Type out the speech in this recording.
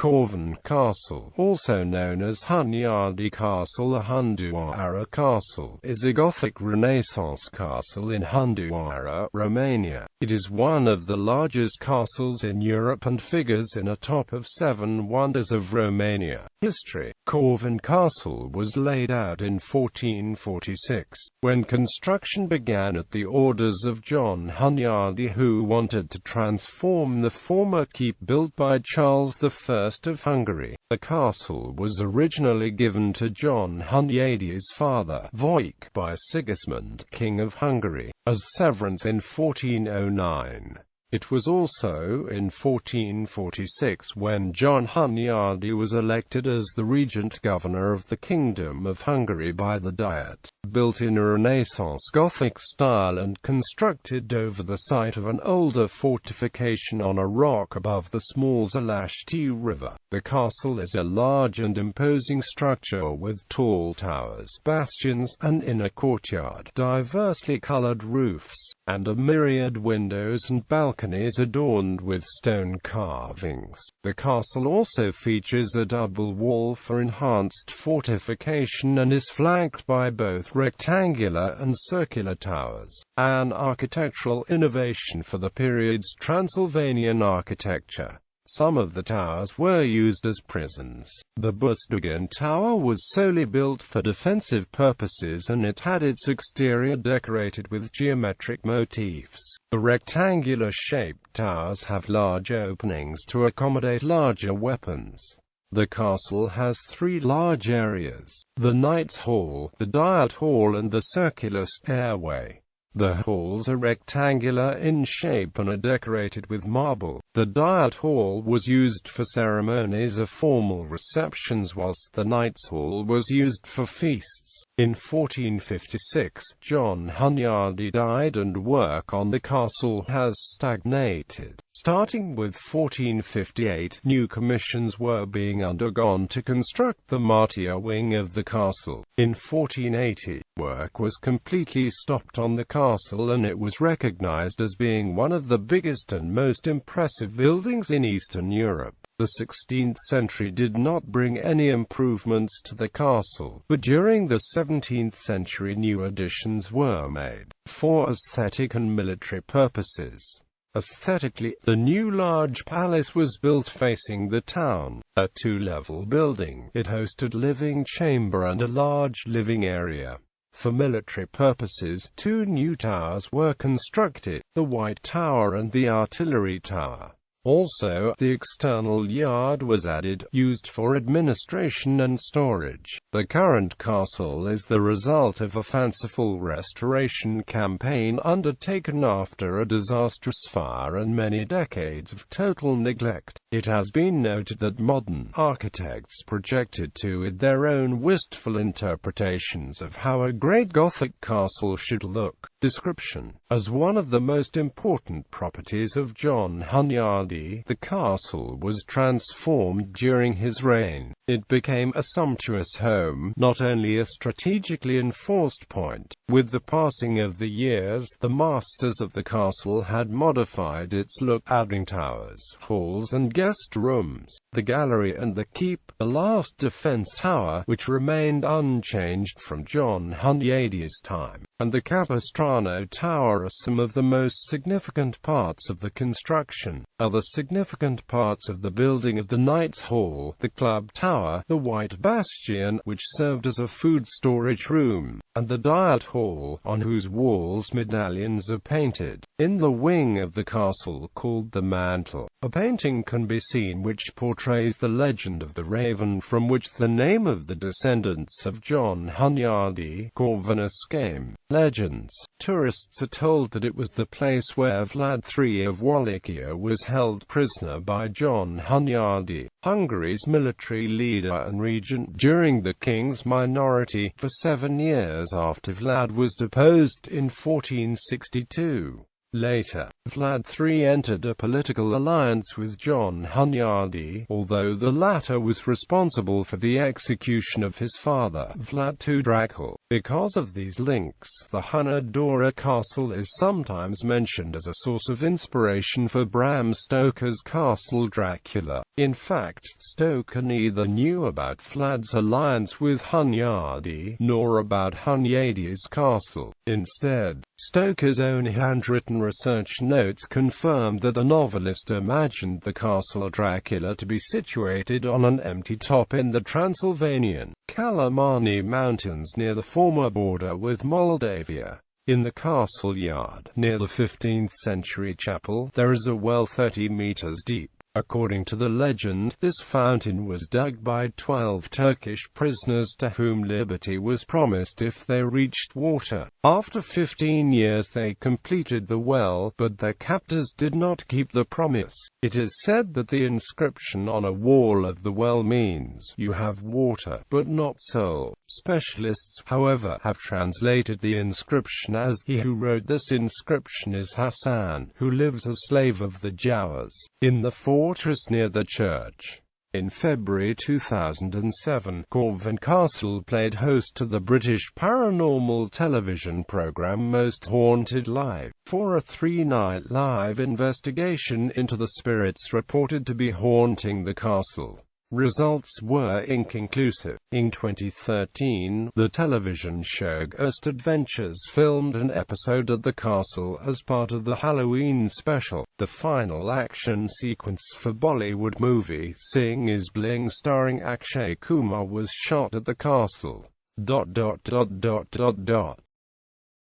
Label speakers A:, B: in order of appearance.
A: Corvin Castle, also known as Hunyadi Castle or Hunedoara Castle, is a Gothic-Renaissance castle in Hunedoara, Romania. It is one of the largest castles in Europe and figures in a top of 7 wonders of Romania. History. Corvin Castle was laid out in 1446, when construction began at the orders of John Hunyadi, who wanted to transform the former keep built by Charles I of Hungary. The castle was originally given to John Hunyadi's father, Wojciech, by Sigismund, King of Hungary, as severance in 1409. It was also in 1446 when John Hunyadi was elected as the regent governor of the Kingdom of Hungary by the Diet. Built in a Renaissance Gothic style and constructed over the site of an older fortification on a rock above the small Zalashti River. The castle is a large and imposing structure with tall towers, bastions, an inner courtyard, diversely colored roofs, and a myriad windows and balconies adorned with stone carvings. The castle also features a double wall for enhanced fortification and is flanked by both rectangular and circular towers, an architectural innovation for the period's Transylvanian architecture. Some of the towers were used as prisons. The Bustugan Tower was solely built for defensive purposes, and it had its exterior decorated with geometric motifs. The rectangular-shaped towers have large openings to accommodate larger weapons. The castle has 3 large areas: the Knight's Hall, the Diet Hall and the circular stairway. The halls are rectangular in shape and are decorated with marble. The Diet Hall was used for ceremonies of formal receptions, whilst the Knight's Hall was used for feasts. In 1456, John Hunyadi died and work on the castle has stagnated. Starting with 1458, new commissions were being undergone to construct the Martia wing of the castle. In 1480, work was completely stopped on the castle, and it was recognized as being one of the biggest and most impressive buildings in Eastern Europe. The 16th century did not bring any improvements to the castle, but during the 17th century new additions were made, for aesthetic and military purposes. Aesthetically, the new large palace was built facing the town. A 2-level building, it hosted living chamber and a large living area. For military purposes, 2 new towers were constructed, the White Tower and the Artillery Tower. Also, the external yard was added, used for administration and storage. The current castle is the result of a fanciful restoration campaign undertaken after a disastrous fire and many decades of total neglect. It has been noted that modern architects projected to it their own wistful interpretations of how a great Gothic castle should look. Description. As one of the most important properties of John Hunyadi, the castle was transformed during his reign. It became a sumptuous home, not only a strategically enforced point. With the passing of the years, the masters of the castle had modified its look, adding towers, halls and guest rooms. The gallery and the keep, the last defense tower, which remained unchanged from John Hunyadi's time, and the Capistrano Tower are some of the most significant parts of the construction. Other significant parts of the building are the Knight's Hall, the Club Tower, the White Bastion, which served as a food storage room, and the Diet Hall, on whose walls medallions are painted. In the wing of the castle called the Mantle, a painting can be seen which portrays the legend of the Raven, from which the name of the descendants of John Hunyadi, Corvinus, came. Legends. Tourists are told that it was the place where Vlad III of Wallachia was held prisoner by John Hunyadi, Hungary's military leader and regent during the king's minority, for 7 years after Vlad was deposed in 1462. Later, Vlad III entered a political alliance with John Hunyadi, although the latter was responsible for the execution of his father, Vlad II Dracul. Because of these links, the Hunedoara Castle is sometimes mentioned as a source of inspiration for Bram Stoker's Castle Dracula. In fact, Stoker neither knew about Vlad's alliance with Hunyadi, nor about Hunyadi's castle. Instead, Stoker's own handwritten research notes confirmed that the novelist imagined the castle Dracula to be situated on an empty top in the Transylvanian Kalamani Mountains near the former border with Moldavia. In the castle yard, near the 15th century chapel, there is a well 30 meters deep. According to the legend, this fountain was dug by 12 Turkish prisoners to whom liberty was promised if they reached water. After 15 years they completed the well, but their captors did not keep the promise. It is said that the inscription on a wall of the well means, "You have water, but not soul." Specialists, however, have translated the inscription as, "He who wrote this inscription is Hassan, who lives a slave of the Jawas, in the fortress near the church." In February 2007, Corvin Castle played host to the British paranormal television program Most Haunted Live, for a 3-night live investigation into the spirits reported to be haunting the castle. Results were inconclusive. In 2013, the television show Ghost Adventures filmed an episode at the castle as part of the Halloween special. The final action sequence for Bollywood movie Sing Is Bling starring Akshay Kumar was shot at the castle.